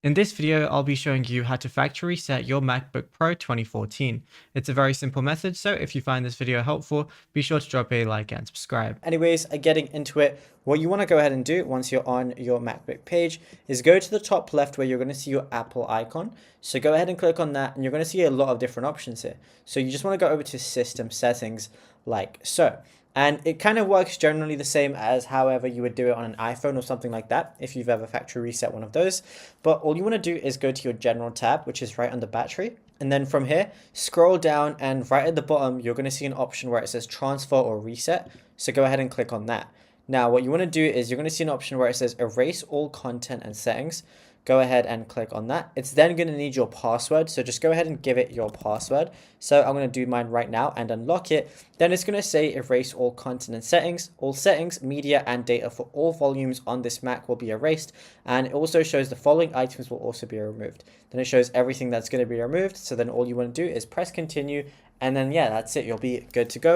In this video, I'll be showing you how to factory reset your MacBook Pro 2014. It's a very simple method, so if you find this video helpful, be sure to drop a like and subscribe. Anyways, getting into it, what you want to go ahead and do once you're on your MacBook page is go to the top left where you're going to see your Apple icon. So go ahead and click on that and you're going to see a lot of different options here. So you just want to go over to System Settings like so. And it kind of works generally the same as however you would do it on an iPhone or something like that, if you've ever factory reset one of those. But all you want to do is go to your General tab, which is right under Battery. And then from here, scroll down and right at the bottom, you're going to see an option where it says Transfer or Reset. So go ahead and click on that. Now, what you want to do is you're going to see an option where it says Erase all content and settings. Go ahead and click on that. It's then going to need your password. So just go ahead and give it your password. So I'm going to do mine right now and unlock it. Then it's going to say erase all content and settings. All settings, media, and data for all volumes on this Mac will be erased. And it also shows the following items will also be removed. Then it shows everything that's going to be removed. So then all you want to do is press continue. And then, yeah, that's it. You'll be good to go.